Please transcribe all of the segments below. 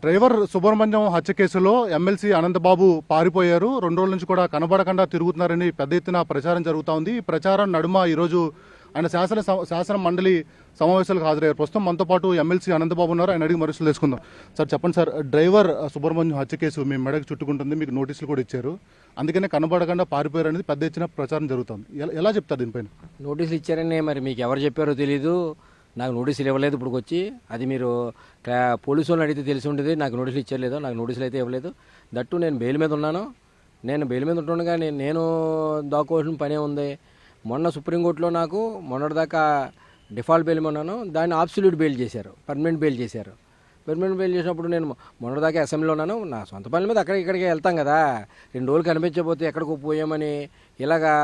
Driver Subrahmanyam హత్య కేసులో MLC Anantha Babu పారిపోయారు. 2 రోజుల నుంచి కూడా కనబడకుండా తిరుగుతున్నారని పెద్ద ఎత్తున ప్రచారం జరుగుతూ ఉంది. ఈ ప్రచారం నడుమ ఈరోజు ఆయన శాసన మండలి సమావేశాలకు హాజరయ్యారు. ప్రస్తుతం మనతో పాటు ఎమ్మెల్సీ అనంతబాబు ఉన్నారు. ఆయన అడిగి మరుసలు తెలుసుకుందాం. సార్ చెప్పండి సార్, డ్రైవర్ సుబ్రహ్మణ్యం హత్య కేసు మీ మెడకు చుట్టుకుంటుంది, మీకు నోటీసులు కూడా ఇచ్చారు, అందుకనే కనబడకుండా పారిపోయారు అనేది పెద్ద ఎత్తున ప్రచారం జరుగుతుంది. ఎలా చెప్తారు దీనిపైన? నోటీసులు ఇచ్చారని మరి మీకు ఎవరు చెప్పారో తెలీదు, నాకు నోటీసులు ఇవ్వలేదు. ఇప్పుడు వచ్చి అది మీరు పోలీసు వాళ్ళని అడిగితే తెలిసి ఉండేది. నాకు నోటీసులు ఇచ్చేయలేదు, నాకు నోటీసులు అయితే ఇవ్వలేదు. దట్టు నేను బెయిల్ మీద ఉన్నాను. నేను బెయిల్ మీద ఉంటుండగా నేను దాక్కోవాల్సిన పనే ఉంది. మొన్న సుప్రీంకోర్టులో నాకు మొన్నటిదాకా డిఫాల్ట్ బెయిల్ ఉన్నాను, దాన్ని అబ్సల్యూట్ బెయిల్ చేశారు, పర్మనెంట్ బెయిల్ చేశారు. పర్మనెంట్ బెయిల్ చేసినప్పుడు నేను మొన్నటిదాకా అసెంబ్లీలో ఉన్నాను. నా సొంత పనుల మీద ఇక్కడికి వెళ్తాం కదా, 2 రోజులు కనిపించకపోతే ఎక్కడికో పోయామని ఇలాగా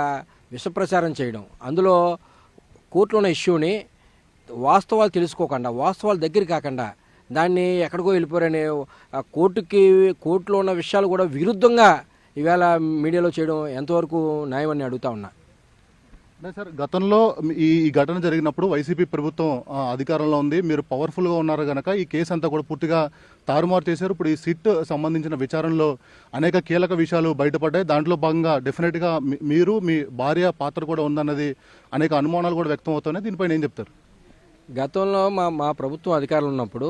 విషప్రచారం చేయడం, అందులో కోర్టులో ఉన్న ఇష్యూని వాస్తవాలు తెలుసుకోకుండా, వాస్తవాలు దగ్గర కాకుండా దాన్ని ఎక్కడికో వెళ్ళిపోరని కోర్టులో ఉన్న విషయాలు కూడా విరుద్ధంగా ఈవేళ మీడియాలో చేయడం ఎంతవరకు న్యాయమని అడుగుతా ఉన్నా. అంటే సార్, గతంలో ఈ ఘటన జరిగినప్పుడు వైసీపీ ప్రభుత్వం అధికారంలో ఉంది, మీరు పవర్ఫుల్గా ఉన్నారు కనుక ఈ కేసు అంతా కూడా పూర్తిగా తారుమారు చేశారు. ఇప్పుడు ఈ సిట్ సంబంధించిన విచారణలో అనేక కీలక విషయాలు బయటపడ్డాయి. దాంట్లో భాగంగా డెఫినెట్గా మీరు మీ భార్య పాత్ర కూడా ఉందన్నది అనేక అనుమానాలు కూడా వ్యక్తం అవుతున్నాయి. దీనిపైన ఏం చెప్తారు? గతంలో మా ప్రభుత్వం అధికారులు ఉన్నప్పుడు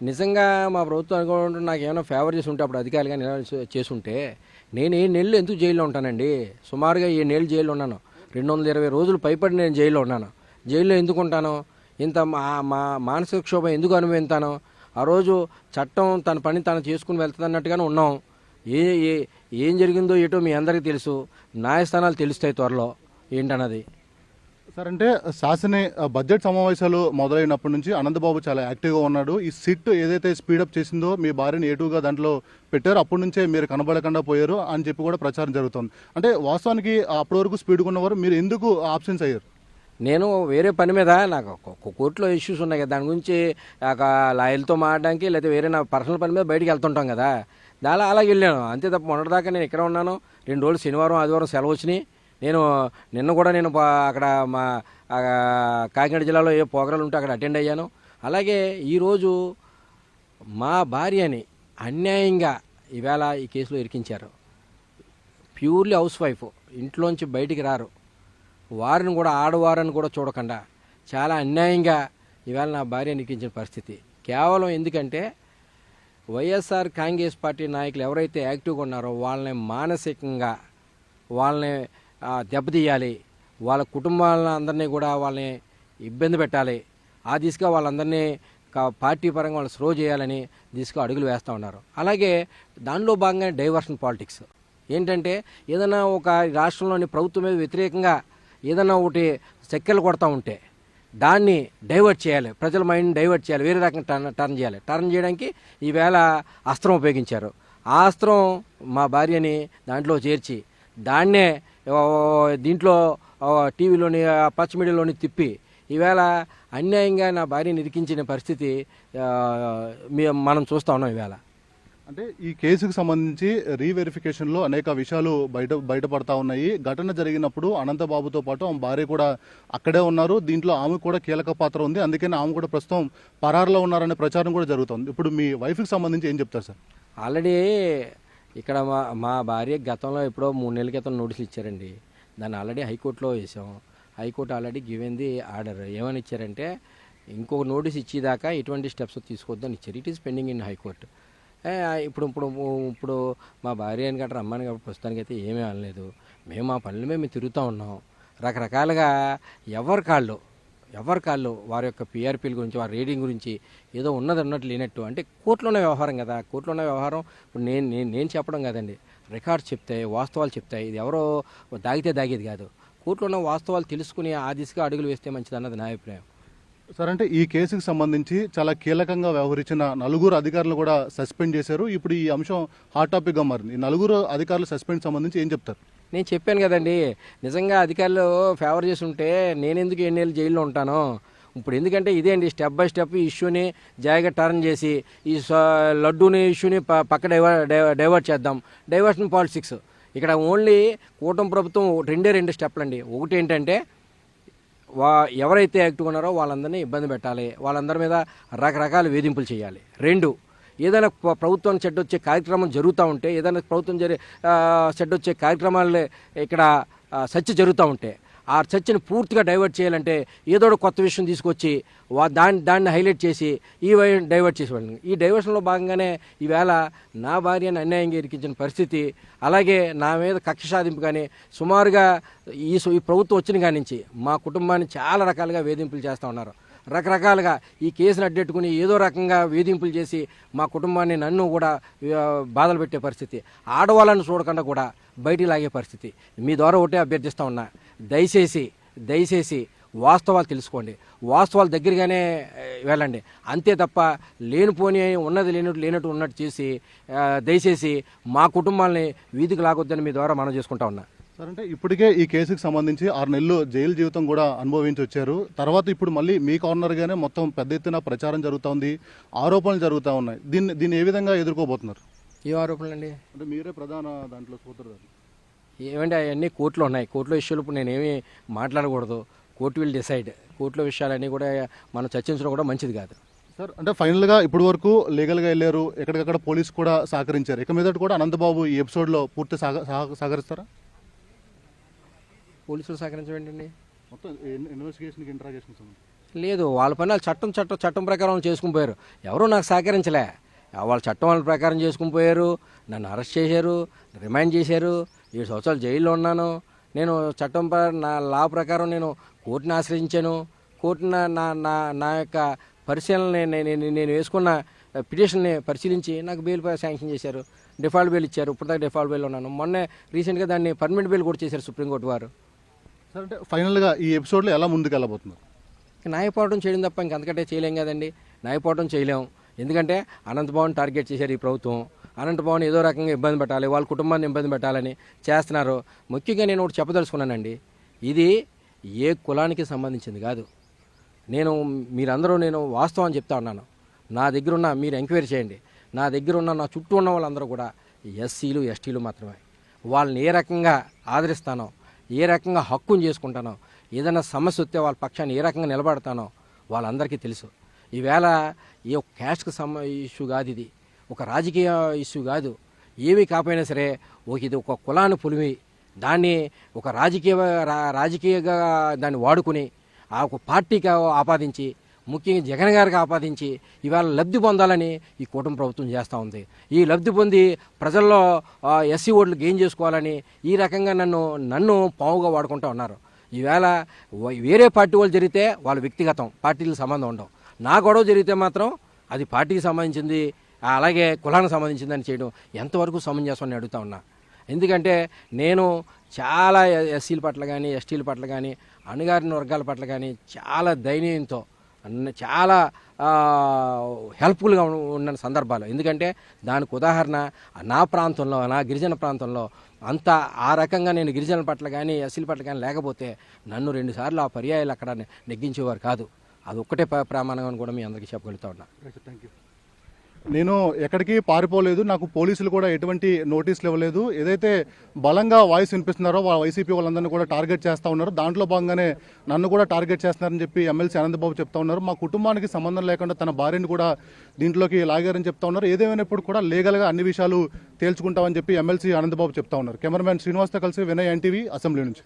నిజంగా మా ప్రభుత్వం అనుకుంటూ నాకు ఏమైనా ఫేవర్ చేసి ఉంటే అప్పుడు అధికారులుగా చేసుంటే నేను 7 నెలలు ఎందుకు జైల్లో ఉంటానండి? సుమారుగా 7 నెలలు జైల్లో ఉన్నాను. 220 రోజులు పైపడి నేను జైల్లో ఉన్నాను. జైల్లో ఎందుకు ఉంటాను? ఇంత మా మానసిక క్షోభం ఎందుకు అనుభవిస్తాను? ఆ రోజు చట్టం తన పని తను చేసుకుని వెళ్తుందన్నట్టుగానే ఉన్నాం. ఏం జరిగిందో ఏటో మీ అందరికీ తెలుసు. న్యాయస్థానాలు తెలుస్తాయి త్వరలో ఏంటన్నది. సార్, అంటే బడ్జెట్ సమావేశాలు మొదలైనప్పటి నుంచి అనంతబాబు చాలా యాక్టివ్గా ఉన్నాడు. ఈ సిట్ ఏదైతే స్పీడప్ చేసిందో మీ భార్యని ఏటుగా దాంట్లో పెట్టారు, అప్పటి నుంచే మీరు కనబడకుండా పోయారు అని చెప్పి కూడా ప్రచారం జరుగుతుంది. అంటే వాస్తవానికి అప్పటి వరకు స్పీడ్గా ఉన్నవారు మీరు ఎందుకు ఆబ్సెన్స్ అయ్యారు? నేను వేరే పని మీద నాకు కోర్టులో ఇష్యూస్ ఉన్నాయి కదా, దాని గురించి లాయర్లతో మాట్లాడడానికి లేదా వేరే నా పర్సనల్ పని మీద బయటికి వెళ్తుంటాం కదా, అలాగే వెళ్ళాను అంతే తప్ప మొన్నటిదాకా నేను ఇక్కడ ఉన్నాను. 2 రోజులు శనివారం ఆదివారం సెలవు వచ్చినాయి. నిన్న కూడా నేను అక్కడ మా కాకినాడ జిల్లాలో ఏ ప్రోగ్రాలు ఉంటే అక్కడ అటెండ్ అయ్యాను. అలాగే ఈరోజు మా భార్యని అన్యాయంగా ఈవేళ ఈ కేసులో ఇరికించారు. ప్యూర్లీ హౌస్ వైఫ్, ఇంట్లోంచి బయటికి రారు, వారిని కూడా ఆడవారని కూడా చూడకుండా చాలా అన్యాయంగా ఈవేళ నా భార్యని ఇరికించిన పరిస్థితి. కేవలం ఎందుకంటే వైఎస్ఆర్ కాంగ్రెస్ పార్టీ నాయకులు ఎవరైతే యాక్టివ్గా ఉన్నారో వాళ్ళని మానసికంగా వాళ్ళని దెబ్బతీయాలి, వాళ్ళ కుటుంబాలను అందరినీ కూడా వాళ్ళని ఇబ్బంది పెట్టాలి, ఆ దిశగా వాళ్ళందరినీ పార్టీ పరంగా వాళ్ళు స్లో చేయాలని దిశగా అడుగులు వేస్తూ ఉన్నారు. అలాగే దానిలో భాగంగా డైవర్షన్ పాలిటిక్స్ ఏంటంటే ఏదైనా ఒక రాష్ట్రంలోని ప్రభుత్వం మీద వ్యతిరేకంగా ఏదైనా ఒకటి చక్కెలు కొడతా ఉంటే దాన్ని డైవర్ట్ చేయాలి, ప్రజల మైండ్ డైవర్ట్ చేయాలి, వేరే రకంగా టర్న్ చేయాలి. టర్న్ చేయడానికి ఈవేళ అస్త్రం ఉపయోగించారు. ఆ అస్త్రం మా భార్యని దాంట్లో చేర్చి దాన్నే దీంట్లో టీవీలోని పచ్చ మీడియాలోని తిప్పి ఈవేళ అన్యాయంగా నా భార్యని ఇరికించిన పరిస్థితి మనం చూస్తూ ఉన్నాం ఈవేళ. అంటే ఈ కేసుకు సంబంధించి రీవెరిఫికేషన్లో అనేక విషయాలు బయటపడతా ఉన్నాయి. ఘటన జరిగినప్పుడు అనంతబాబుతో పాటు ఆమె భార్య కూడా అక్కడే ఉన్నారు. దీంట్లో ఆమె కూడా కీలక పాత్ర ఉంది, అందుకని ఆమె కూడా ప్రస్తుతం పరారులో ఉన్నారనే ప్రచారం కూడా జరుగుతుంది. ఇప్పుడు మీ వైఫ్కి సంబంధించి ఏం చెప్తారు సార్? ఆల్రెడీ ఇక్కడ మా భార్య గతంలో ఎప్పుడో 3 నెలల క్రితం నోటీసులు ఇచ్చారండి. దాన్ని ఆల్రెడీ హైకోర్టులో వేసాం. High court already given the order. ఏమని ఇచ్చారంటే ఇంకొక నోటీస్ ఇచ్చేదాకా ఎటువంటి స్టెప్స్ తీసుకోవద్దని ఇచ్చారు. It is pending in high court. ఇప్పుడు మా భార్య అని గట్రా రమ్మని కాబట్టి ప్రస్తుతానికి అయితే ఏమీ అనలేదు. మేము మా పనులు మేము తిరుగుతూ ఉన్నాం. రకరకాలుగా ఎవరి కాళ్ళు వారి యొక్క పిఆర్పీల గురించి, వారి రేటింగ్ గురించి ఏదో ఉన్నట్టు లేనట్టు, అంటే కోర్టులోనే వ్యవహారం కదా, కోర్టులోనే వ్యవహారం. ఇప్పుడు నేను చెప్పడం కాదండి, రికార్డ్స్ చెప్తాయి, వాస్తవాలు చెప్తాయి. ఇది ఎవరో దాగేది కాదు. కోర్టులో వాస్తవాలు తెలుసుకుని ఆ దిశగా అడుగులు వేస్తే మంచిది అన్నది నా అభిప్రాయం. సార్, అంటే ఈ కేసుకు సంబంధించి చాలా కీలకంగా వ్యవహరించిన 4 అధికారులు కూడా సస్పెండ్ చేశారు. ఇప్పుడు ఈ అంశం హాట్ టాపిక్గా మారింది. ఈ 4 అధికారుల సస్పెండ్ సంబంధించి ఏం చెప్తారు? నేను చెప్పాను కదండి, నిజంగా అధికారులు ఫేవర్ చేసి ఉంటే నేను ఎందుకు 7 నెలలు జైల్లో ఉంటాను? ఇప్పుడు ఎందుకంటే ఇదే అండి, స్టెప్ బై స్టెప్ ఈ ఇష్యూని జాయిగా టర్న్ చేసి ఈ లడ్డూని ఇష్యూని పక్క డైవర్ట్ చేద్దాం. డైవర్షన్ పాలిటిక్స్ ఇక్కడ ఓన్లీ కూటమి ప్రభుత్వం 2 స్టెప్లు అండి. ఒకటి ఏంటంటే ఎవరైతే యాక్టివ్ ఉన్నారో వాళ్ళందరినీ ఇబ్బంది పెట్టాలి, వాళ్ళందరి మీద రకరకాల వేధింపులు చేయాలి. 2 ఏదైనా ప్రభుత్వానికి చెడ్డొచ్చే కార్యక్రమం జరుగుతూ ఉంటే, ఏదైనా ప్రభుత్వం చెడ్డొచ్చే కార్యక్రమాలు ఇక్కడ చర్చ జరుగుతూ ఉంటే ఆ చర్చను పూర్తిగా డైవర్ట్ చేయాలంటే ఏదో ఒక కొత్త విషయం తీసుకొచ్చి దాన్ని హైలైట్ చేసి డైవర్ట్ చేసేవాళ్ళని. ఈ డైవర్షన్లో భాగంగానే ఈవేళ నా భార్యను అన్యాయంగా ఇరికించిన పరిస్థితి, అలాగే నా మీద కక్ష సాధింపు కానీ సుమారుగా ఈ ప్రభుత్వం వచ్చిన కాడి నుంచి మా కుటుంబాన్ని చాలా రకాలుగా వేధింపులు చేస్తూ ఉన్నారు. రకరకాలుగా ఈ కేసును అడ్డెట్టుకుని ఏదో రకంగా వేధింపులు చేసి మా కుటుంబాన్ని నన్ను కూడా బాధలు పెట్టే పరిస్థితి, ఆడవాళ్ళని చూడకుండా కూడా బయటికి లాగే పరిస్థితి. మీ ద్వారా ఒకటే అభ్యర్థిస్తూ ఉన్నా, దయచేసి వాస్తవాలు తెలుసుకోండి, వాస్తవాలు దగ్గరగానే వెళ్ళండి. అంతే తప్ప లేనిపోని ఉన్నది లేనట్టు ఉన్నట్టు చేసి దయచేసి మా కుటుంబాలని వీధికి లాగొద్దని మీ ద్వారా మనం చేసుకుంటా ఉన్నా. సార్, అంటే ఇప్పటికే ఈ కేసుకు సంబంధించి 6 నెలలు జైలు జీవితం కూడా అనుభవించి వచ్చారు. తర్వాత ఇప్పుడు మళ్ళీ మీ కార్నర్గానే మొత్తం పెద్ద ఎత్తున ప్రచారం జరుగుతోంది, ఆరోపణలు జరుగుతూ ఉన్నాయి. దీన్ని ఏ విధంగా ఎదుర్కోబోతున్నారు? ఏ ఆరోపణలు అండి? అంటే మీరే ప్రధాన దాంట్లో సూత్రధారి. ఏమంటే అవన్నీ కోర్టులో ఉన్నాయి. కోర్టులో ఇష్యూలు ఇప్పుడు నేనేమి మాట్లాడకూడదు. Court will decide. కోర్టులో విషయాలన్నీ కూడా మనం చర్చించడం కూడా మంచిది కాదు. సార్, అంటే ఫైనల్గా ఇప్పుడు వరకు లీగల్గా వెళ్ళారు, ఎక్కడికక్కడ పోలీసు కూడా సహకరించారు. ఇక మీదట కూడా అనంతబాబు ఈ ఎపిసోడ్లో పూర్తి సహకరిస్తారా? పోలీసులు సహకరించండి. మొత్తం ఇన్వెస్టిగేషన్కి ఇంట్రాగేషన్ లేదు, వాళ్ళ పని వాళ్ళు చట్టం ప్రకారం చేసుకుని పోయారు. ఎవరూ నాకు సహకరించలే. వాళ్ళ చట్టం వాళ్ళ ప్రకారం చేసుకుని పోయారు. నన్ను అరెస్ట్ చేశారు, రిమైండ్ చేశారు. 7 సంవత్సరాలు జైల్లో ఉన్నాను. నేను చట్టం నా లా ప్రకారం నేను కోర్టుని ఆశ్రయించాను. కోర్టు నా యొక్క పరిశీలన నేను వేసుకున్న పిటిషన్ని పరిశీలించి నాకు బెయిల్ శాంక్షన్ చేశారు. డిఫాల్ట్ బెయిల్ ఇచ్చారు. ఇప్పటిదాకా డిఫాల్ట్ బెయిల్ ఉన్నాను. మొన్నే రీసెంట్గా దాన్ని పర్మనెంట్ బెయిల్ కూడా చేశారు సుప్రీంకోర్టు వారు. సార్, అంటే ఫైనల్గా ఈ ఎపిసోడ్లో ఎలా ముందుకు వెళ్ళబోతున్నారు? న్యాయపోవడం చేయడం తప్ప ఇంకంతకంటే చేయలేం కదండి. న్యాయపోవడం చేయలేం. ఎందుకంటే అనంతబాబుని టార్గెట్ చేశారు ఈ ప్రభుత్వం. అనంతబాబుని ఏదో రకంగా ఇబ్బంది పెట్టాలి, వాళ్ళ కుటుంబాన్ని ఇబ్బంది పెట్టాలని చేస్తున్నారు. ముఖ్యంగా నేను ఒకటి చెప్పదలుచుకున్నానండి, ఇది ఏ కులానికి సంబంధించింది కాదు. మీరందరూ నేను వాస్తవం చెప్తా ఉన్నాను. నా దగ్గర ఉన్న, మీరు ఎంక్వైరీ చేయండి, నా దగ్గర ఉన్న నా చుట్టూ ఉన్న వాళ్ళందరూ కూడా ఎస్సీలు ఎస్టీలు మాత్రమే. వాళ్ళని ఏ రకంగా ఆదరిస్తానో, ఏ రకంగా హక్కును చేసుకుంటానో, ఏదైనా సమస్య వస్తే వాళ్ళ పక్షాన్ని ఏ రకంగా నిలబడతానో వాళ్ళందరికీ తెలుసు. ఈవేళ ఏ క్యాస్ట్కి ఇష్యూ కాదు, ఇది ఒక రాజకీయ ఇష్యూ కాదు. ఏమీ కాకపోయినా సరే ఇది ఒక కులాన్ని పులిమి దాన్ని ఒక రాజకీయంగా దాన్ని వాడుకుని ఆ ఒక పార్టీకి ఆపాదించి, ముఖ్యంగా జగన్ గారికి ఆపాదించి ఇవాళ లబ్ధి పొందాలని ఈ కూటమి ప్రభుత్వం చేస్తూ ఉంది. ఈ లబ్ధి పొంది ప్రజల్లో ఎస్సీ ఓట్లు గెయిన్ చేసుకోవాలని ఈ రకంగా నన్ను పావుగా వాడుకుంటూ ఉన్నారు. ఈవేళ వేరే పార్టీ వాళ్ళు జరిగితే వాళ్ళ వ్యక్తిగతం, పార్టీలకు సంబంధం ఉండవు. నా గొడవ జరిగితే మాత్రం అది పార్టీకి సంబంధించింది, అలాగే కులానికి సంబంధించిందని చేయడం ఎంతవరకు సమంజసం అని అడుగుతా ఉన్నా. ఎందుకంటే నేను చాలా ఎస్సీల పట్ల కానీ ఎస్టీల పట్ల కానీ అణగారిన వర్గాల పట్ల కానీ చాలా దయనీయంతో, చాలా హెల్ప్ఫుల్గా ఉన్న సందర్భాలు. ఎందుకంటే దానికి ఉదాహరణ నా ప్రాంతంలో, నా గిరిజన ప్రాంతంలో అంతా ఆ రకంగా నేను గిరిజనుల పట్ల కానీ ఎస్సీల పట్ల కానీ లేకపోతే నన్ను 2 సార్లు ఆ పర్యాయాలు అక్కడ నెగ్గించేవారు కాదు. అది ఒక్కటే ప్రమాణం అని కూడా మీ అందరికీ చెప్పగలుగుతా ఉన్నా. Thank you. నేను ఎక్కడికి పారిపోలేదు, నాకు పోలీసులు కూడా ఎటువంటి నోటీసులు ఇవ్వలేదు. ఏదైతే బలంగా వాయిస్ వినిపిస్తున్నారో వైసీపీ వాళ్ళందరినీ కూడా టార్గెట్ చేస్తూ ఉన్నారు. దాంట్లో భాగంగానే నన్ను కూడా టార్గెట్ చేస్తున్నారని చెప్పి ఎమ్మెల్సీ అనంతబాబు చెప్తా ఉన్నారు. మా కుటుంబానికి సంబంధం లేకుండా తన భార్యను కూడా దీంట్లోకి లాగారని చెప్తా ఉన్నారు. ఏదేమైనప్పుడు కూడా లీగల్గా అన్ని విషయాలు తేల్చుకుంటామని చెప్పి ఎమ్మెల్సీ అనంతబాబు చెప్తా ఉన్నారు. కెమెరామ్యాన్ శ్రీనివాస్తో కలిసి వినయ్, ఎన్టీవీ, అసెంబ్లీ నుంచి.